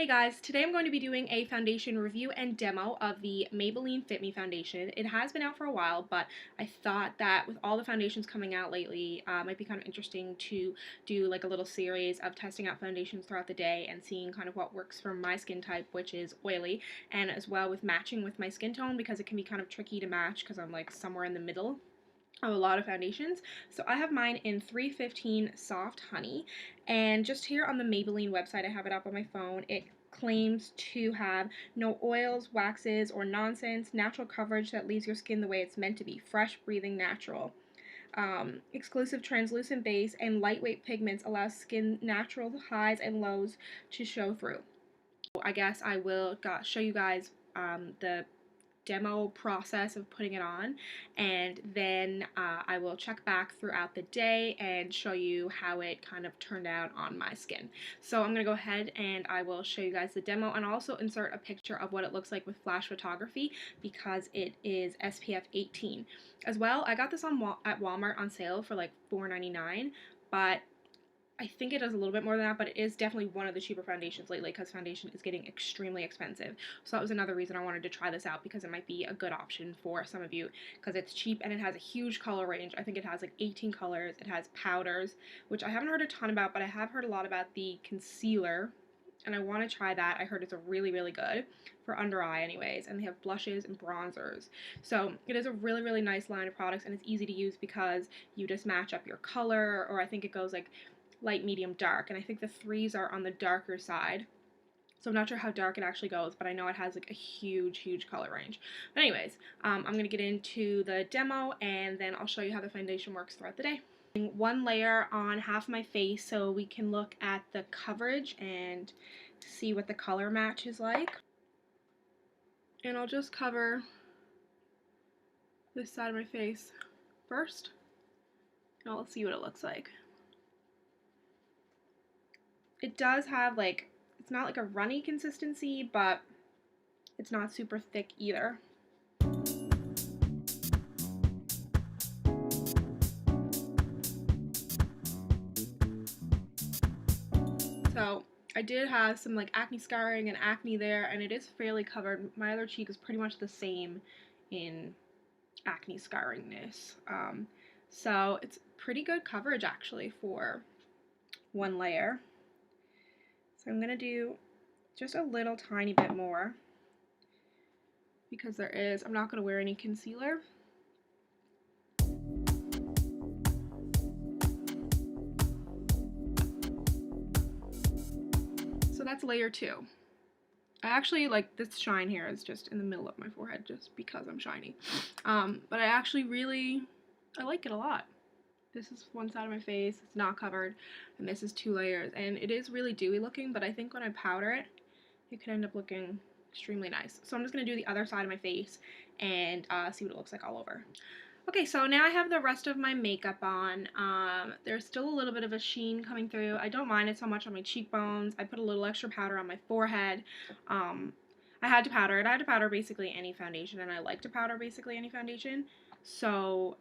Hey guys, today I'm going to be doing a foundation review and demo of the Maybelline Fit Me foundation. It has been out for a while, but I thought that with all the foundations coming out lately, it might be kind of interesting to do like a little series of testing out foundations throughout the day and seeing kind of what works for my skin type, which is oily, and as well with matching with my skin tone because it can be kind of tricky to match because I'm like somewhere in the middle of a lot of foundations. So I have mine in 315 Soft Honey, and just here on the Maybelline website, I have it up on my phone, it claims to have no oils, waxes, or nonsense, natural coverage that leaves your skin the way it's meant to be, fresh, breathing, natural. Exclusive translucent base and lightweight pigments allow skin natural highs and lows to show through. I guess I will show you guys the demo process of putting it on, and then I will check back throughout the day and show you how it kind of turned out on my skin. So I'm gonna go ahead and I will show you guys the demo and also insert a picture of what it looks like with flash photography because it is SPF 18. As well, I got this at Walmart on sale for like $4.99, but I think it does a little bit more than that, but it is definitely one of the cheaper foundations lately because foundation is getting extremely expensive. So that was another reason I wanted to try this out because it might be a good option for some of you because it's cheap and it has a huge color range. I think it has like 18 colors. It has powders, which I haven't heard a ton about, but I have heard a lot about the concealer and I want to try that. I heard it's a really, really good for under eye anyways, and they have blushes and bronzers. So it is a really, really nice line of products and it's easy to use because you just match up your color, or I think it goes like light, medium, dark, and I think the threes are on the darker side. So I'm not sure how dark it actually goes, but I know it has like a huge, huge color range. But anyways, I'm going to get into the demo and then I'll show you how the foundation works throughout the day. One layer on half my face so we can look at the coverage and see what the color match is like. And I'll just cover this side of my face first and I'll see what it looks like. It does have like, it's not like a runny consistency, but it's not super thick either. So I did have some like acne scarring and acne there, and it is fairly covered. My other cheek is pretty much the same in acne scarringness. So it's pretty good coverage actually for one layer. So I'm gonna do just a little tiny bit more because I'm not gonna wear any concealer. So that's layer 2. I actually like this shine here is just in the middle of my forehead just because I'm shiny. But I actually I like it a lot. This is one side of my face, it's not covered, and this is 2 layers. And it is really dewy looking, but I think when I powder it, it could end up looking extremely nice. So I'm just going to do the other side of my face and see what it looks like all over. Okay, so now I have the rest of my makeup on. There's still a little bit of a sheen coming through. I don't mind it so much on my cheekbones. I put a little extra powder on my forehead. I had to powder it. I had to powder basically any foundation, and I like to powder basically any foundation. So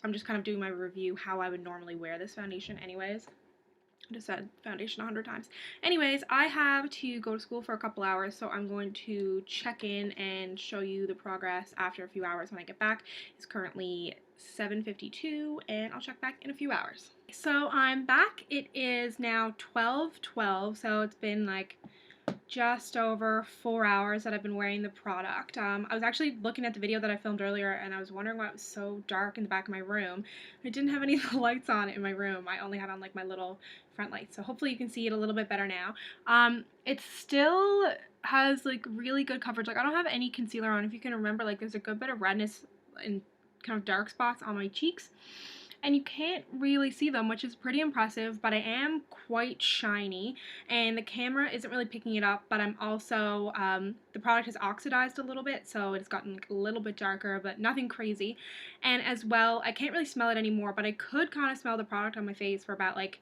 I'm just kind of doing my review how I would normally wear this foundation anyways. I just said foundation 100 times. Anyways, I have to go to school for a couple hours, so I'm going to check in and show you the progress after a few hours when I get back. It's currently 7:52, and I'll check back in a few hours. So I'm back. It is now 12:12, so it's been like just over 4 hours that I've been wearing the product. I was actually looking at the video that I filmed earlier and I was wondering why it was so dark in the back of my room. I didn't have any of the lights on in my room. I only had on like my little front lights, so hopefully you can see it a little bit better now. It still has like really good coverage. Like I don't have any concealer on. If you can remember, like there's a good bit of redness and kind of dark spots on my cheeks, and you can't really see them, which is pretty impressive, but I am quite shiny, and the camera isn't really picking it up, but I'm also, the product has oxidized a little bit, so it's gotten a little bit darker, but nothing crazy. And as well, I can't really smell it anymore, but I could kind of smell the product on my face for about like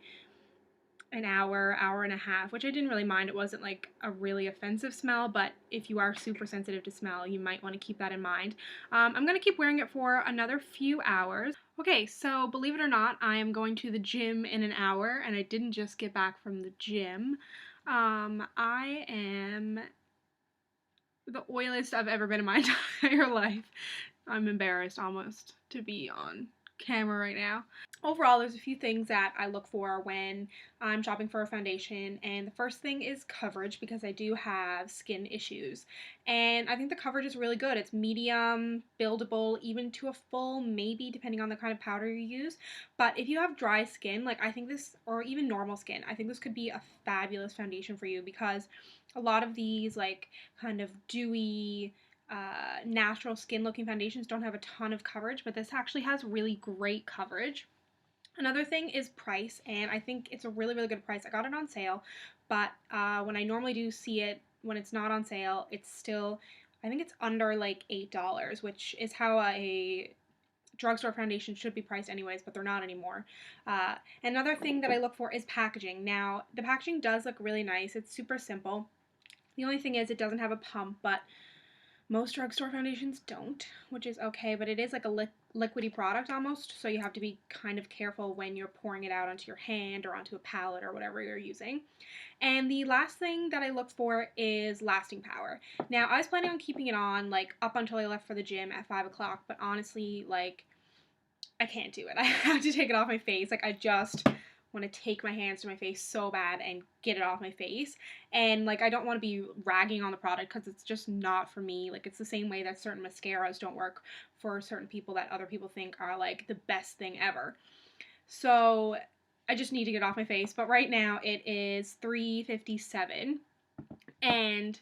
an hour, hour and a half, which I didn't really mind. It wasn't like a really offensive smell, but if you are super sensitive to smell, you might want to keep that in mind. I'm going to keep wearing it for another few hours. Okay, so believe it or not, I am going to the gym in an hour, and I didn't just get back from the gym. I am the oiliest I've ever been in my entire life. I'm embarrassed almost to be on camera right now. Overall, there's a few things that I look for when I'm shopping for a foundation, and the first thing is coverage because I do have skin issues. And I think the coverage is really good. It's medium, buildable, even to a full, maybe depending on the kind of powder you use. But if you have dry skin, like I think this, or even normal skin, I think this could be a fabulous foundation for you because a lot of these, like, kind of dewy, natural skin looking foundations don't have a ton of coverage, but this actually has really great coverage. Another thing is price, and I think it's a really, really good price. I got it on sale, but when I normally do see it when it's not on sale, it's still, I think it's under like $8, which is how a drugstore foundation should be priced anyways, but they're not anymore. Another thing that I look for is packaging. Now, the packaging does look really nice. It's super simple. The only thing is it doesn't have a pump, but most drugstore foundations don't, which is okay, but it is like a liquidy product almost, so you have to be kind of careful when you're pouring it out onto your hand or onto a palette or whatever you're using. And the last thing that I look for is lasting power. Now, I was planning on keeping it on like up until I left for the gym at 5 o'clock, but honestly, like, I can't do it. I have to take it off my face. Like, I just want to take my hands to my face so bad and get it off my face. And like, I don't want to be ragging on the product because it's just not for me. Like, it's the same way that certain mascaras don't work for certain people that other people think are like the best thing ever. So I just need to get it off my face. But right now it is 3:57 and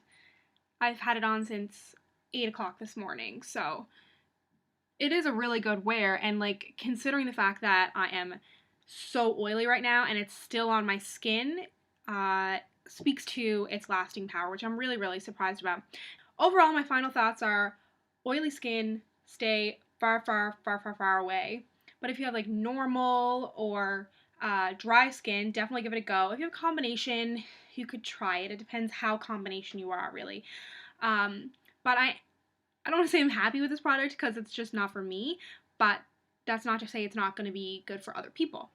I've had it on since 8 o'clock this morning. So it is a really good wear, and like, considering the fact that I am so oily right now and it's still on my skin, speaks to its lasting power, which I'm really, really surprised about. Overall, my final thoughts are oily skin, stay far, far, far, far, far away. But if you have like normal or dry skin, definitely give it a go. If you have a combination, you could try it. It depends how combination you are, really. But I don't want to say I'm happy with this product because it's just not for me, but that's not to say it's not going to be good for other people.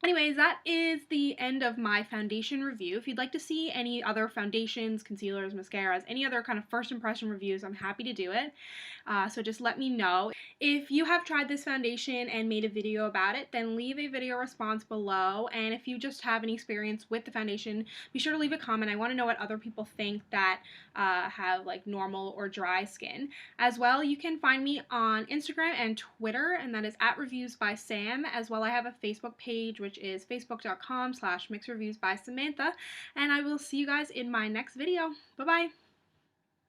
Anyways, that is the end of my foundation review. If you'd like to see any other foundations, concealers, mascaras, any other kind of first impression reviews, I'm happy to do it. So just let me know. If you have tried this foundation and made a video about it, then leave a video response below. And if you just have any experience with the foundation, be sure to leave a comment. I want to know what other people think that have like normal or dry skin. As well, you can find me on Instagram and Twitter, and that is @reviewsbysam. As well, I have a Facebook page, which is facebook.com/mixreviewsbysamantha. And I will see you guys in my next video. Bye-bye.